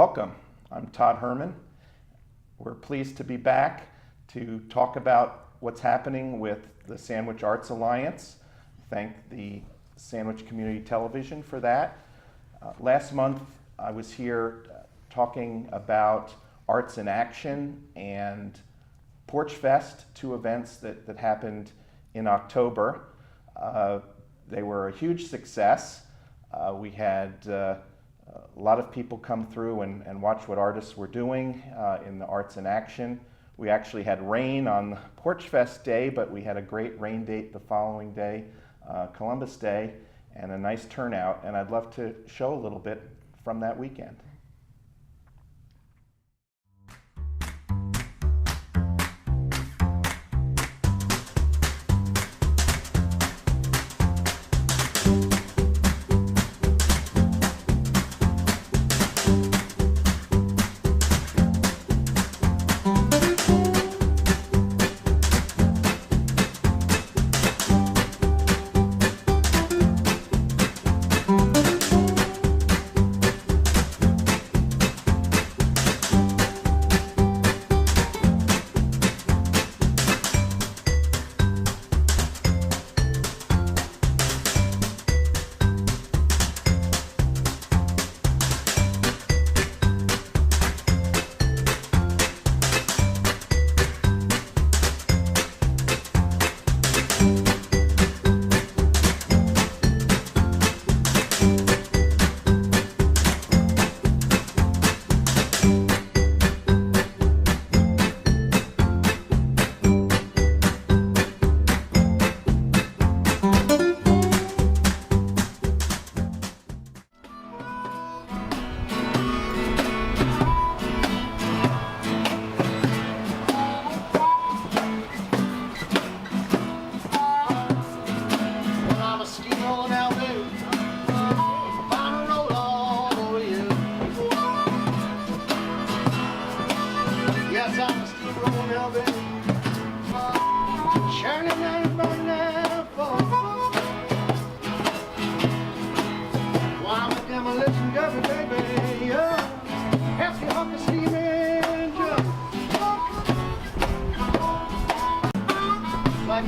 Welcome. I'm Todd Herman. We're pleased to be back to talk about what's happening with the Sandwich Arts Alliance. Thank the Sandwich Community Television for that. Last month I was here talking about Arts in Action and Porch Fest, two events that happened in October. They were a huge success. We had a lot of people come through and watch what artists were doing in the Arts in Action. We actually had rain on Porch Fest Day, but we had a great rain date the following day, Columbus Day, and a nice turnout. And I'd love to show a little bit from that weekend.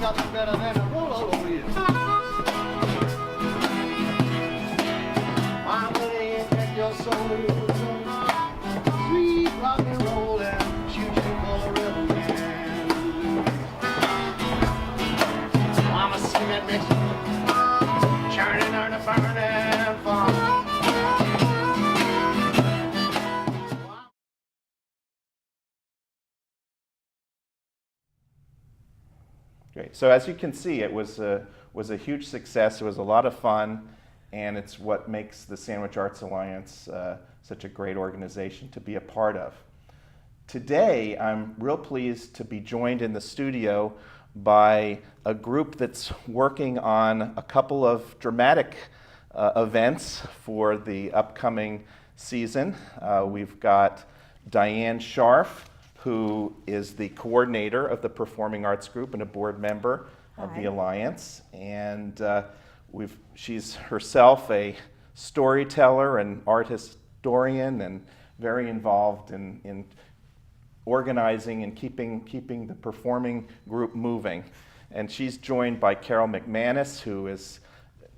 Nothing better than a roll over you. My money and your soul, sweet rock and roll and shoot you for a rebel man. I'm a cement mixer, churning on a burning farm. Great. So as you can see, it was a huge success. It was a lot of fun, and it's what makes the Sandwich Arts Alliance such a great organization to be a part of. Today, I'm real pleased to be joined in the studio by a group that's working on a couple of dramatic events for the upcoming season. We've got Diane Scharf, who is the coordinator of the Performing Arts Group and a board member of the Alliance. And she's herself a storyteller and art historian and very involved in organizing and keeping the performing group moving. And she's joined by Carol McManus, who is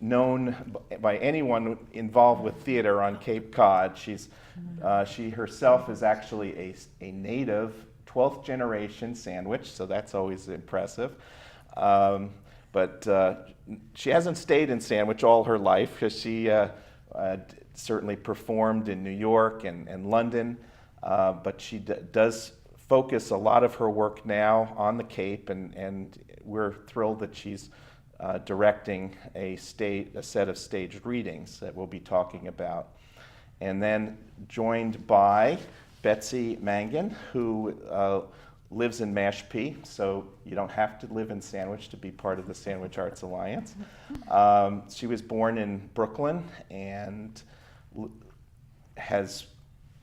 known by anyone involved with theater on Cape Cod. She herself is actually a native 12th generation Sandwich, so that's always impressive. But she hasn't stayed in Sandwich all her life, because she certainly performed in New York and London, but she does focus a lot of her work now on the Cape, and we're thrilled that she's directing a set of staged readings that we'll be talking about. And then joined by Betsy Mangan, who lives in Mashpee, so you don't have to live in Sandwich to be part of the Sandwich Arts Alliance. She was born in Brooklyn and has,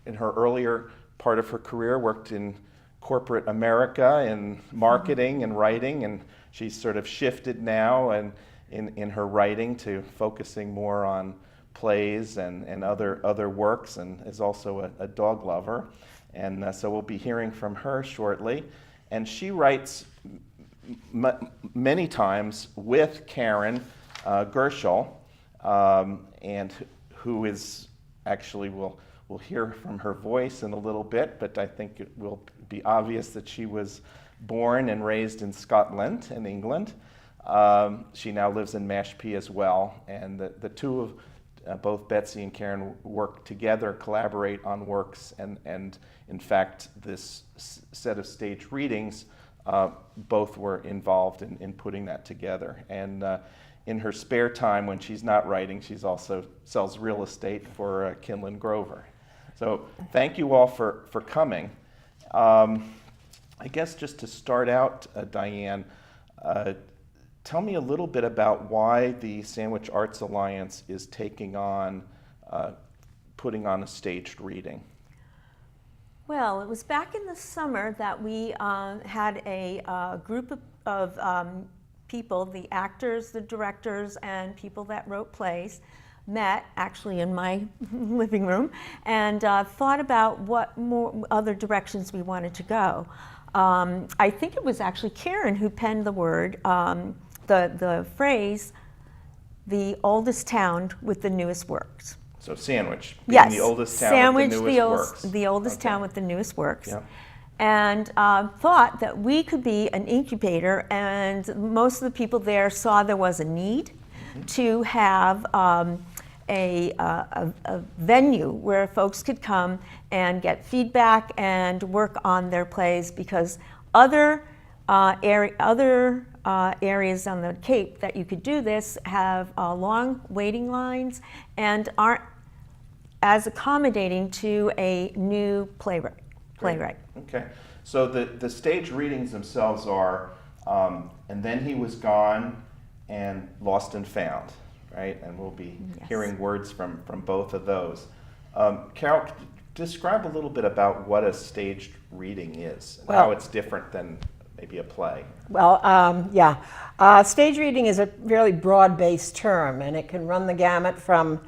in her earlier part of her career, worked in corporate America in marketing and writing, and she's sort of shifted now and in her writing to focusing more on plays and other works, and is also a dog lover. And so we'll be hearing from her shortly. And she writes many times with Karen Gerschel, and who is actually, we'll hear from her voice in a little bit, but I think it will be obvious that she was born and raised in Scotland, in England. She now lives in Mashpee as well, and the two of both Betsy and Karen work together, collaborate on works, and in fact, this set of stage readings, both were involved in putting that together. And in her spare time, when she's not writing, she's also sells real estate for Kinlan Grover. So thank you all for coming. I guess just to start out, Diane, tell me a little bit about why the Sandwich Arts Alliance is taking on, putting on a staged reading. Well, it was back in the summer that we had a group of people, the actors, the directors, and people that wrote plays, met actually in my living room and thought about what more other directions we wanted to go. I think it was actually Karen who penned the word, the phrase, the oldest town with the newest works. So Sandwich, being yes, the oldest town Sandwich, with the newest works. The oldest Okay. town with the newest works. Yep. And thought that we could be an incubator, and most of the people there saw there was a need to have a venue where folks could come and get feedback and work on their plays, because other areas on the Cape that you could do this have long waiting lines and aren't as accommodating to a new playwright. Okay, so the stage readings themselves are, and then he was gone, and Lost and Found, right? And we'll be hearing words from both of those. Carol, describe a little bit about what a staged reading is, and how it's different than maybe a play. Well, stage reading is a really broad-based term, and it can run the gamut from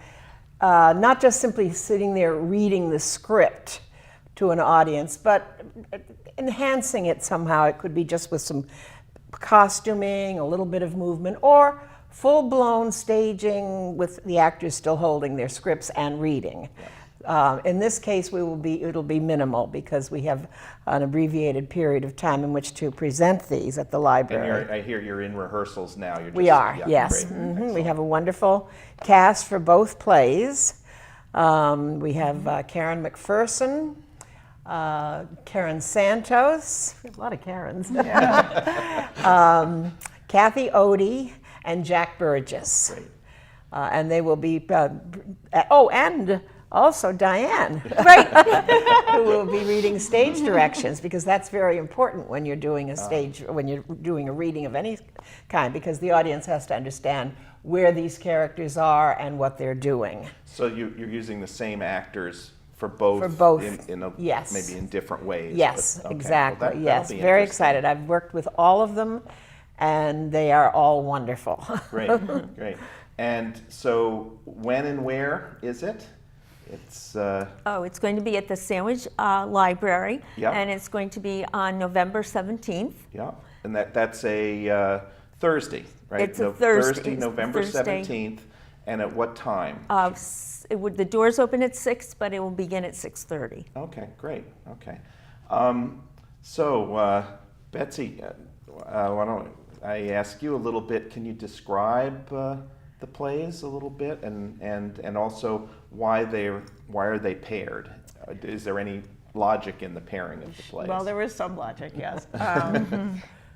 not just simply sitting there reading the script to an audience, but enhancing it somehow. It could be just with some costuming, a little bit of movement, or full-blown staging with the actors still holding their scripts and reading. In this case, it'll be minimal, because we have an abbreviated period of time in which to present these at the library. And I hear you're in rehearsals now. We are, yes. Great. We have a wonderful cast for both plays. We have Karen McPherson, Karen Santos, a lot of Karens, Kathy Odie, and Jack Burgess. Great. And they will be, and also Diane, who will be reading stage directions, because that's very important when you're doing when you're doing a reading of any kind, because the audience has to understand where these characters are and what they're doing. So you're using the same actors for both. For both, yes. Maybe in different ways. Yes, but, okay. exactly. Well, yes, that'll be very interesting. excited. I've worked with all of them, and they are all wonderful. Great, great. And so when and where is it? It's It's going to be at the Sandwich Library, Yep. and it's going to be on November 17th. yeah, and that's a Thursday, right? It's a Thursday. November Thursday. 17th, and at what time? The doors open at 6, but it will begin at 6:30. Okay, great. Okay, Betsy, why don't I ask you a little bit? Can you describe the plays a little bit, and also why are they paired? Is there any logic in the pairing of the plays? Well, there is some logic, yes.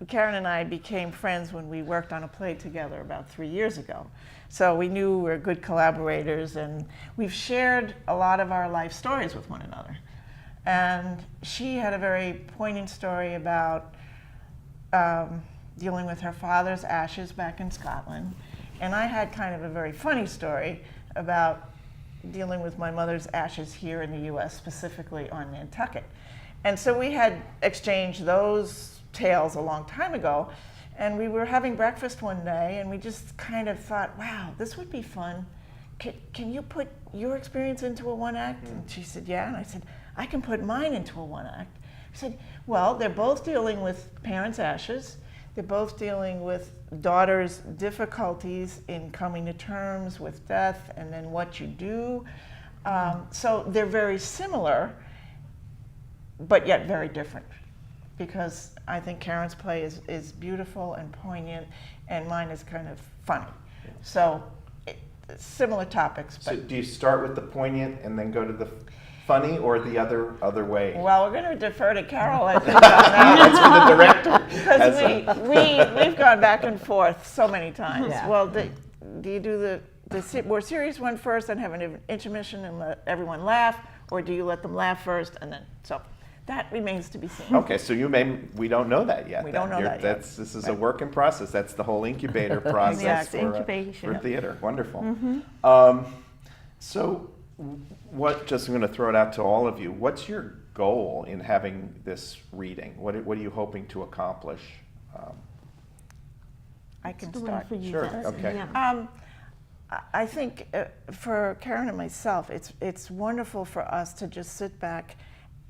Karen and I became friends when we worked on a play together about 3 years ago. So we knew we were good collaborators, and we've shared a lot of our life stories with one another. And she had a very poignant story about dealing with her father's ashes back in Scotland. And I had kind of a very funny story about dealing with my mother's ashes here in the US, specifically on Nantucket. And so we had exchanged those tales a long time ago, and we were having breakfast one day, and we just kind of thought, wow, this would be fun can you put your experience into a one act? And she said, yeah. And I said, I can put mine into a one act. I said, well, they're both dealing with parents' ashes. They're both dealing with daughters' difficulties in coming to terms with death and then what you do. So they're very similar, but yet very different. Because I think Karen's play is beautiful and poignant, and mine is kind of funny. So similar topics. But So do you start with the poignant and then go to the funny, or the other way? well, we're going to defer to Carol, I think, on that. That's for the director. Because we've gone back and forth so many times. Yeah. Well, do you do the more serious one first and have an intermission and let everyone laugh, or do you let them laugh first and then, so that remains to be seen. Okay, so we don't know that yet. We then. don't know that yet. This is a Right. work in process. That's the whole incubator process Yes, for, incubation. for theater. Wonderful. So just I'm going to throw it out to all of you. What's your goal in having this reading? What are you hoping to accomplish? I can The one start. for you, Sure, Betsy, okay. yeah. I think for Karen and myself, it's wonderful for us to just sit back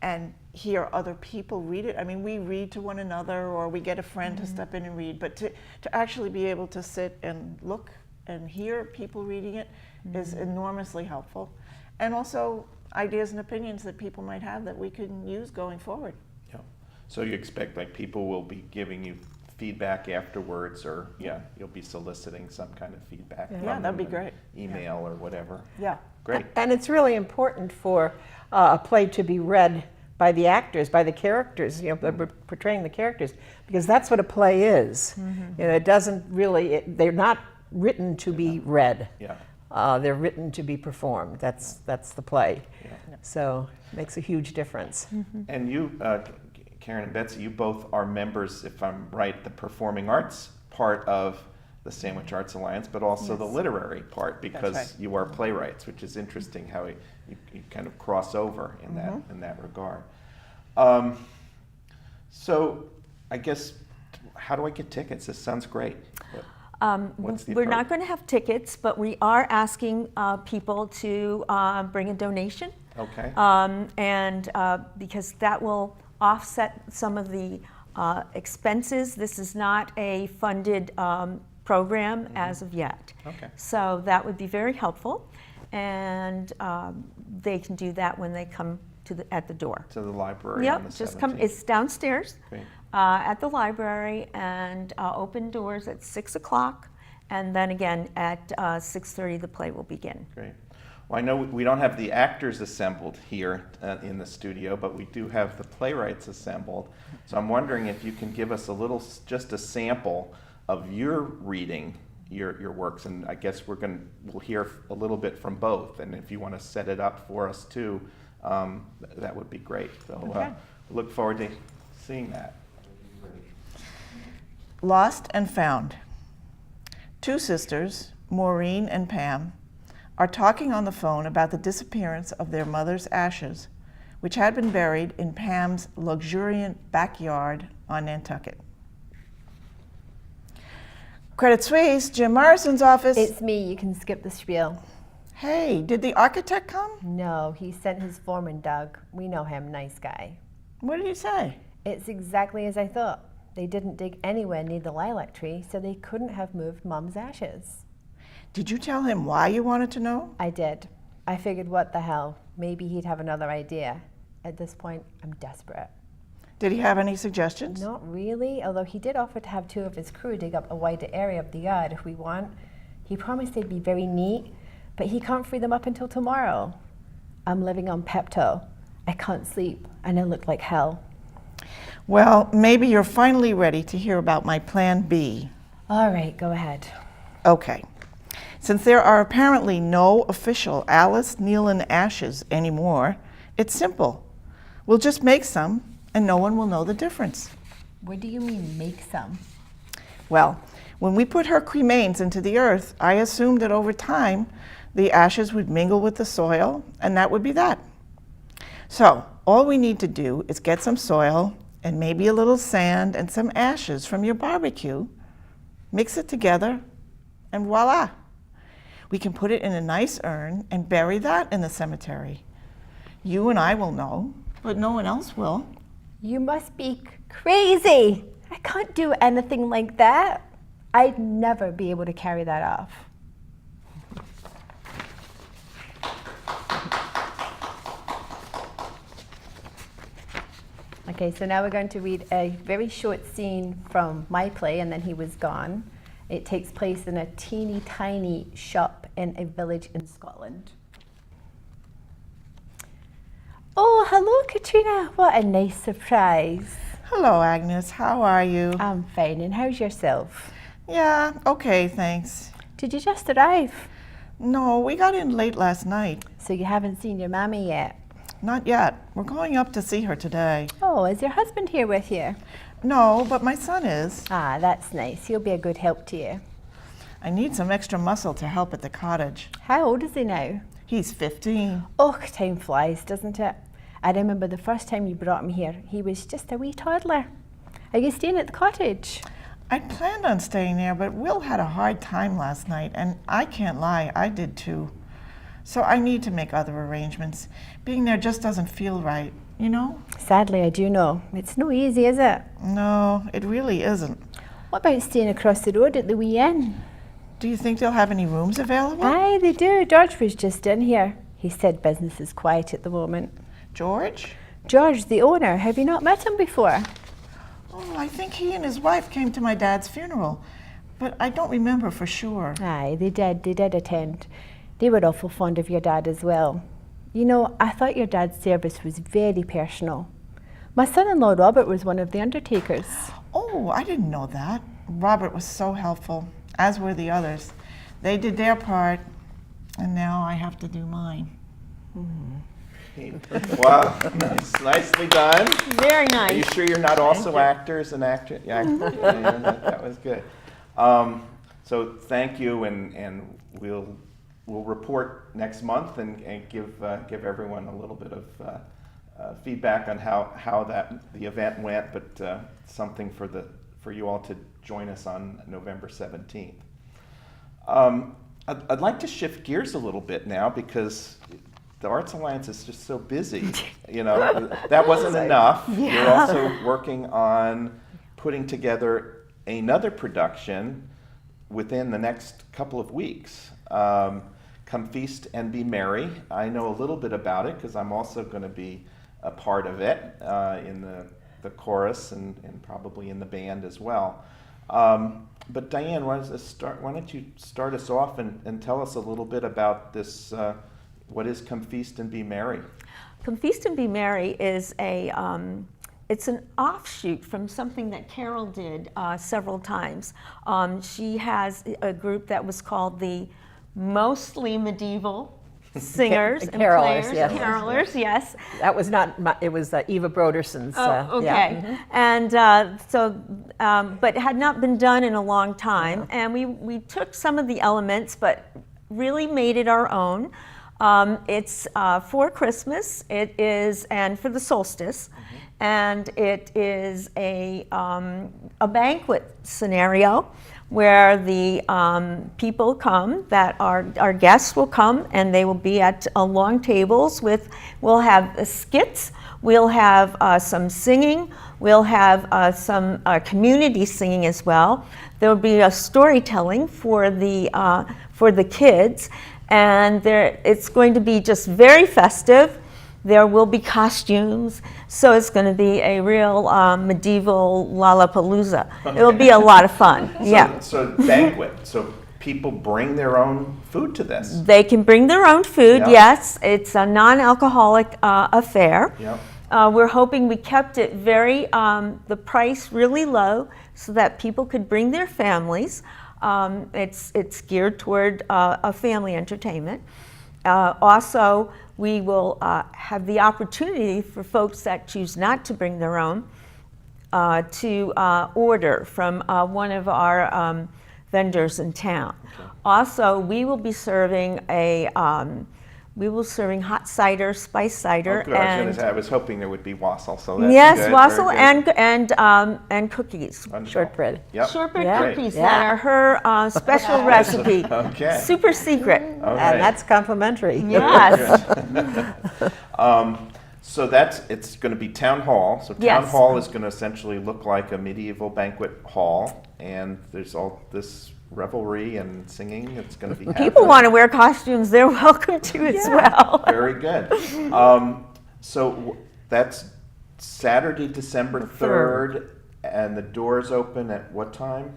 and hear other people read it. I mean, we read to one another, or we get a friend to step in and read, but to actually be able to sit and look and hear people reading it is enormously helpful. And also ideas and opinions that people might have that we can use going forward. Yeah. So you expect like people will be giving you feedback afterwards, or you'll be soliciting some kind of feedback. Yeah, from that'd be them, great. Email or whatever. Yeah. Great. And it's really important for a play to be read by the actors, by the characters, portraying the characters, because that's what a play is. It doesn't really, they're not written to be read. Yeah. They're written to be performed. That's the play. Yeah. So it makes a huge difference. And you, Karen and Betsy, you both are members, if I'm right, the performing arts part of the Sandwich Arts Alliance, but also the literary part, because right. you are playwrights, which is interesting how you kind of cross over in that regard. So I guess, how do I get tickets? This sounds great. What's the We're not approach? going to have tickets, but we are asking people to bring a donation. Okay. And because that will offset some of the expenses. This is not a funded program as of yet. Okay. So that would be very helpful. And they can do that when they come at the door. To the library on the Yep, just 17th. come, it's downstairs Great. at the library, and open doors at 6 o'clock. And then again at 6:30 the play will begin. Great. Well, I know we don't have the actors assembled here in the studio, but we do have the playwrights assembled. So I'm wondering if you can give us just a sample of your reading your works, and I guess we'll hear a little bit from both. And if you want to set it up for us too, that would be great. So Okay. look forward to seeing that. Lost and Found. Two sisters, Maureen and Pam, are talking on the phone about the disappearance of their mother's ashes, which had been buried in Pam's luxuriant backyard on Nantucket. Credit Suisse, Jim Morrison's office. It's me. You can skip the spiel. Hey, did the architect come? No, he sent his foreman, Doug. We know him, nice guy. What did he say? It's exactly as I thought. They didn't dig anywhere near the lilac tree, so they couldn't have moved Mom's ashes. Did you tell him why you wanted to know? I did. I figured, what the hell? Maybe he'd have another idea. At this point, I'm desperate. Did he have any suggestions? Not really, although he did offer to have two of his crew dig up a wider area of the yard if we want. He promised they'd be very neat, but he can't free them up until tomorrow. I'm living on Pepto. I can't sleep, and I look like hell. Well, maybe you're finally ready to hear about my plan B. All right, go ahead. Okay. Since there are apparently no official Alice Nealon ashes anymore, it's simple. We'll just make some, and no one will know the difference. What do you mean, make some? Well, when we put her cremains into the earth, I assumed that over time, the ashes would mingle with the soil, and that would be that. So, all we need to do is get some soil, and maybe a little sand, and some ashes from your barbecue, mix it together, and voila. We can put it in a nice urn and bury that in the cemetery. You and I will know, but no one else will. You must be crazy. I can't do anything like that. I'd never be able to carry that off. Okay, so now we're going to read a very short scene from my play, And Then He Was Gone. It takes place in a teeny tiny shop in a village in Scotland. Oh, hello, Katrina. What a nice surprise. Hello, Agnes. How are you? I'm fine, and how's yourself? Yeah, okay, thanks. Did you just arrive? No, we got in late last night. So you haven't seen your mammy yet? Not yet. We're going up to see her today. Oh, is your husband here with you? No, but my son is. Ah, that's nice. He'll be a good help to you. I need some extra muscle to help at the cottage. How old is he now? He's 15. Oh, time flies, doesn't it? I remember the first time you brought him here. He was just a wee toddler. Are you staying at the cottage? I planned on staying there, but Will had a hard time last night, and I can't lie, I did too. So I need to make other arrangements. Being there just doesn't feel right, you know? Sadly, I do know. It's no easy, is it? No, it really isn't. What about staying across the road at the wee inn? Do you think they'll have any rooms available? Aye, they do. George was just in here. He said business is quiet at the moment. George? George, the owner, have you not met him before? Oh, I think he and his wife came to my dad's funeral, but I don't remember for sure. Aye, they did attend. They were awful fond of your dad as well. You know, I thought your dad's service was very personal. My son-in-law Robert was one of the undertakers. Oh, I didn't know that. Robert was so helpful, as were the others. They did their part, and now I have to do mine. Wow, nicely done. Very Are you nice. sure you're not also actors and actors? Yeah, that was good. So thank you, and we'll report next month and give everyone a little bit of feedback on how the event went, but something for you all to join us on November 17th. I'd like to shift gears a little bit now because the Arts Alliance is just so busy. You know, that wasn't enough. You're also working on putting together another production within the next couple of weeks. Come Feast and Be Merry. I know a little bit about it because I'm also going to be a part of it in the chorus and probably in the band as well. But Diane, why don't you start us off and tell us a little bit about this, what is Come Feast and Be Merry? Come Feast and Be Merry is it's an offshoot from something that Carol did several times. She has a group that was called the Mostly Medieval Singers and Carolers, Players. yes. Carolers, yes. That was not, it was Eva Broderson's. Oh, okay. Yeah. And but it had not been done in a long time. And we took some of the elements, but really made it our own. It's for Christmas. It is, and for the solstice. And it is a banquet scenario where the people come, that our guests will come, and they will be at long tables we'll have skits, we'll have some singing, we'll have some community singing as well. There will be a storytelling for the kids, and it's going to be just very festive. There will be costumes, so it's going to be a real medieval Lollapalooza. It'll be a lot of fun. So banquet. So people bring their own food to this. They can bring their own food. Yeah. Yes, it's a non-alcoholic affair. Yeah. We're hoping we kept it the price really low so that people could bring their families. It's geared toward a family entertainment. Also, we will have the opportunity for folks that choose not to bring their own to order from one of our vendors in town. Okay. Also, we will be serving we will serving hot cider, spice cider, Oh, good. I was hoping there would be wassail, so that's yes, good. wassail Very good. and cookies. Wonderful. Shortbread. Yep. Shortbread Yeah. cookies Yeah. that are her special recipe. Okay. Super secret. All right. And that's complimentary. Yes. So it's going to be town hall. So town Yes. hall is going to essentially look like a medieval banquet hall, and there's all this revelry and singing. It's going to be People happening. want to wear costumes, they're welcome to as well. Very good. That's Saturday, December 3rd, and the doors open at what time?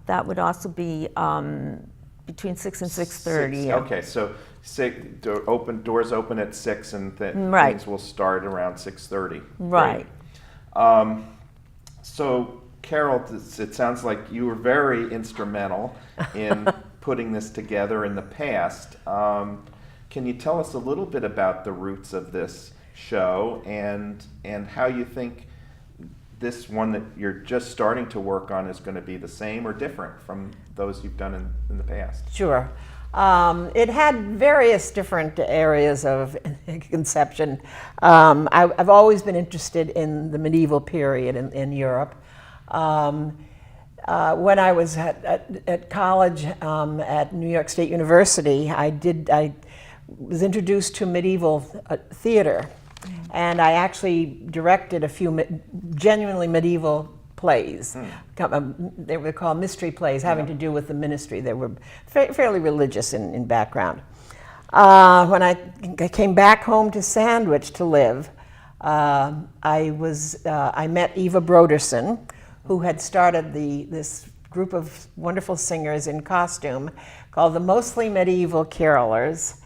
That would also be between 6 and 6:30. Six. Okay, so doors open at 6, and Right. things will start around 6:30. Right. Great. So, Carol, it sounds like you were very instrumental in putting this together in the past. Can you tell us a little bit about the roots of this show and how you think this one that you're just starting to work on is going to be the same or different from those you've done in the past? Sure. It had various different areas of conception. I've always been interested in the medieval period in Europe. When I was at college at New York State University, I was introduced to medieval theater, and I actually directed a few genuinely medieval plays. They were called mystery plays, having to do with the ministry. They were fairly religious in background. When I came back home to Sandwich to live, I met Eva Broderson, who had started this group of wonderful singers in costume called the Mostly Medieval Carolers.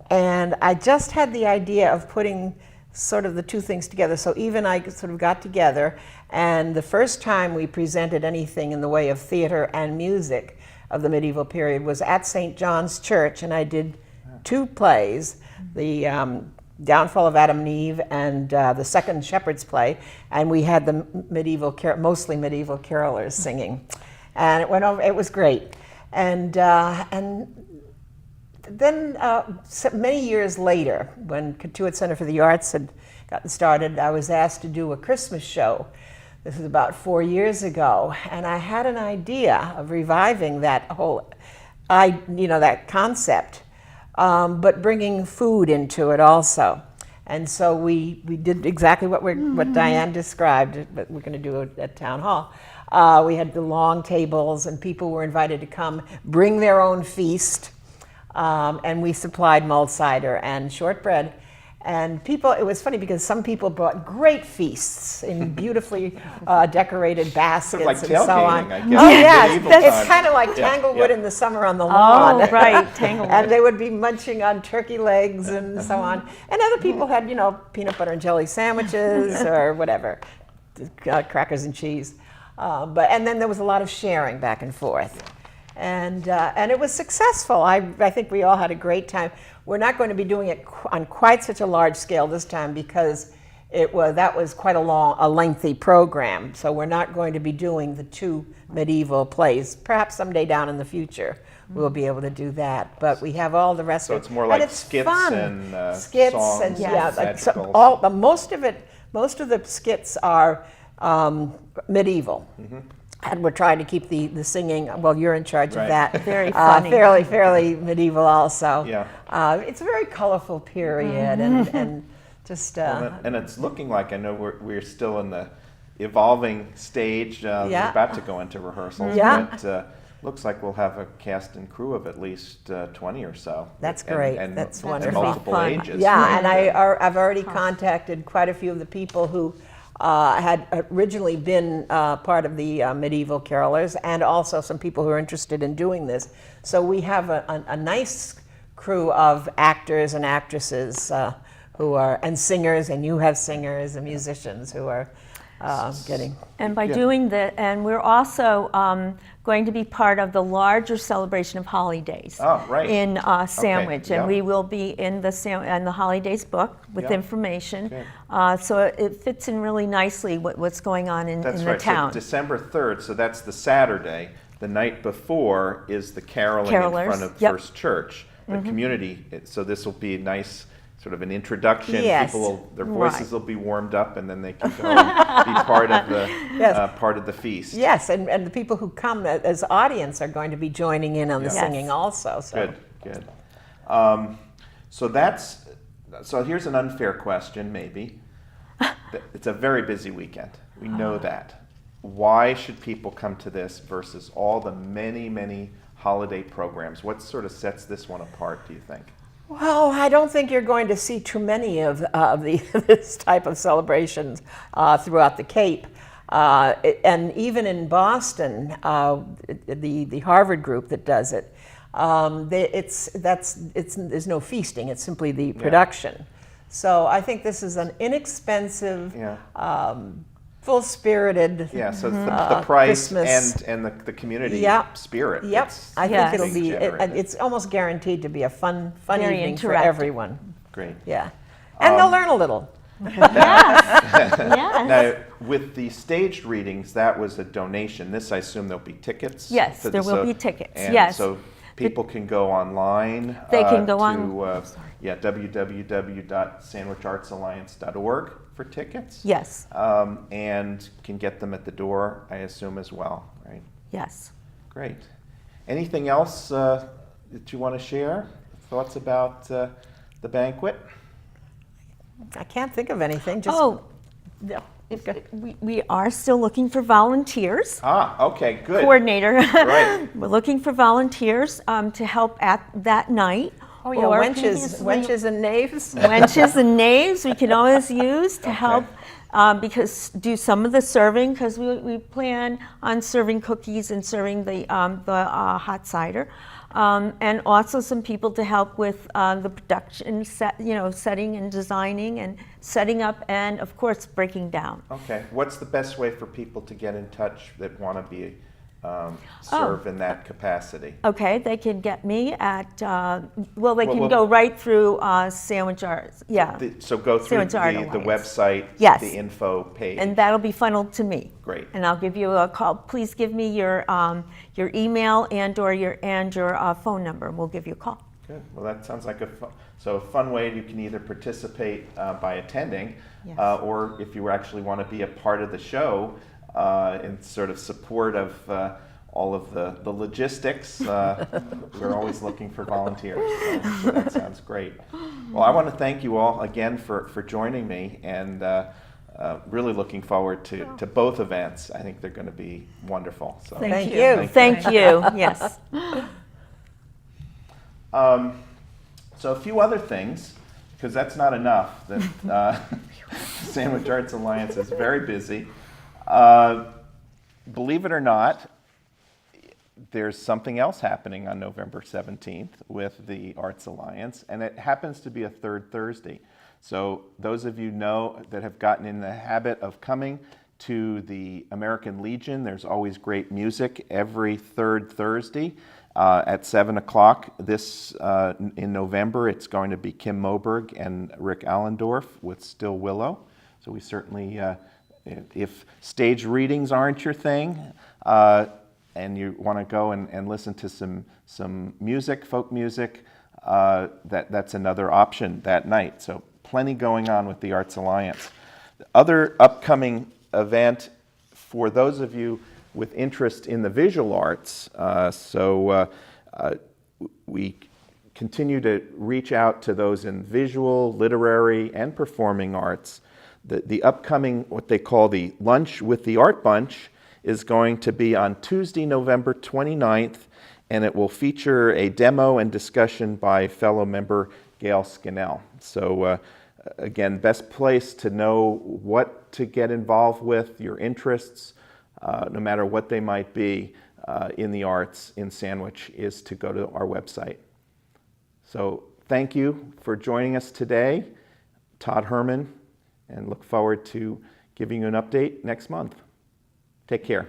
And I just had the idea of putting sort of the two things together. So Eva and I sort of got together, and the first time we presented anything in the way of theater and music of the medieval period was at St. John's Church, and I did 2 plays, the Downfall of Adam and Eve and the second Shepherd's Play, and we had the mostly medieval carolers singing. And it went over, it was great. And then many years later, when Katuitt Center for the Arts had gotten started, I was asked to do a Christmas show. This was about 4 years ago, and I had an idea of reviving that whole, that concept, but bringing food into it also. And so we did exactly what Diane described, but we're going to do it at Town Hall. We had the long tables, and people were invited to come bring their own feast. And we supplied mulled cider and shortbread. And it was funny because some people brought great feasts in beautifully decorated baskets Sort of like and so on. tailgating, I guess. Oh, in yes, medieval it's times. kind of like Yeah, Tanglewood yeah. in the summer on the lawn. Oh, right, Tanglewood. And they would be munching on turkey legs and so on. And other people had, peanut butter and jelly sandwiches or whatever, crackers and cheese. And then there was a lot of sharing back and forth. And it was successful. I think we all had a great time. We're not going to be doing it on quite such a large scale this time because that was quite a lengthy program. So we're not going to be doing the 2 medieval plays. Perhaps someday down in the future we'll be able to do that. But we have all the rest So of it. it's more like and it's skits fun. and skits songs and and magicals. Most of the skits are medieval. And we're trying to keep the singing. Well, you're in charge Right. of that. Very funny. Fairly medieval, also. Yeah. It's a very colorful period, and just. And it's looking like, I know we're still in the evolving stage. We're about to go into rehearsals. Yeah. But looks like we'll have a cast and crew of at least 20 or so. That's great. And That's and wonderful. multiple Fun. ages. Yeah, and I've already contacted quite a few of the people who had originally been part of the medieval carolers, and also some people who are interested in doing this. So we have a nice crew of actors and actresses and singers, and you have singers and musicians who are getting. And by doing that, and we're also going to be part of the larger celebration of Holidays in Sandwich, and we will be in the Holidays book with information. So it fits in really nicely what's going on in the town. So December 3rd, so that's the Saturday. The night before is the caroling in front of First Church. the community. So this will be a nice sort of an introduction. Yes. People will, their Right. voices will be warmed up, and then they can go and be part of the Yes. part of the feast. Yes, and the people who come as audience are going to be joining in on the Yeah. singing also. So. Good. So here's an unfair question, maybe. It's a very busy weekend. We know that. Why should people come to this versus all the many holiday programs? What sort of sets this one apart, do you think? Well, I don't think you're going to see too many of this type of celebrations throughout the Cape. And even in Boston, the Harvard group that does it, there's no feasting. It's simply the production. So I think this is an inexpensive, full-spirited. Yeah, so it's the price Christmas. and the community Yep. spirit. Yep, that's I Yes. think it'll be. generated. It's almost guaranteed to be a fun Very evening for interactive. everyone. Great. Yeah, and they'll learn a little. Yes. Now, with the staged readings, that was a donation. This, I assume, there'll be tickets. Yes, to there the- will so- be tickets, and yes. So people can go online. They can go to, on- www.sandwichartsalliance.org for tickets. Yes. And can get them at the door, I assume, as well, right? Yes. Great. Anything else that you want to share? Thoughts about the banquet? I can't think of anything. Just We are still looking for volunteers. Okay, good. Coordinator. Right. We're looking for volunteers to help at that night. oh yeah, or wenches and knaves. wenches and knaves we can always use to help because do some of the serving because we plan on serving cookies and serving the hot cider. And also some people to help with the production, setting and designing and setting up and, of course, breaking down. Okay. What's the best way for people to get in touch that want to be serve in that capacity? Okay, they can get me at, they can well- go right through Sandwich Arts. Yeah, So go through Sandwich Art the Alliance. website, Yes. the info page. and that'll be funneled to me. Great. And I'll give you a call. Please give me your email and/or your phone number, and we'll give you a call. Good. Well, that sounds like a fun way you can either participate by attending, Yes. or if you actually want to be a part of the show in sort of support of all of the logistics. We're always looking for volunteers. So that sounds great. Well, I want to thank you all again for joining me, and really looking forward to both events. I think they're going to be wonderful. So Thank you. Thank you. Yes. So a few other things, because that's not enough. That Sandwich Arts Alliance is very busy. Believe it or not, there's something else happening on November 17th with the Arts Alliance, and it happens to be a third Thursday. So those of you know that have gotten in the habit of coming to the American Legion, there's always great music every third Thursday at 7 o'clock. This in November, it's going to be Kim Moberg and Rick Allendorf with Still Willow. So we certainly, if stage readings aren't your thing, and you want to go and listen to some music, folk music, that's another option that night. So plenty going on with the Arts Alliance. The other upcoming event for those of you with interest in the visual arts, we continue to reach out to those in visual, literary, and performing arts. The upcoming, what they call the Lunch with the Art Bunch, is going to be on Tuesday, November 29th, and it will feature a demo and discussion by fellow member Gail Scannell. So again, best place to know what to get involved with, your interests, no matter what they might be in the arts in Sandwich, is to go to our website. So thank you for joining us today, Todd Herman, and look forward to giving you an update next month. Take care.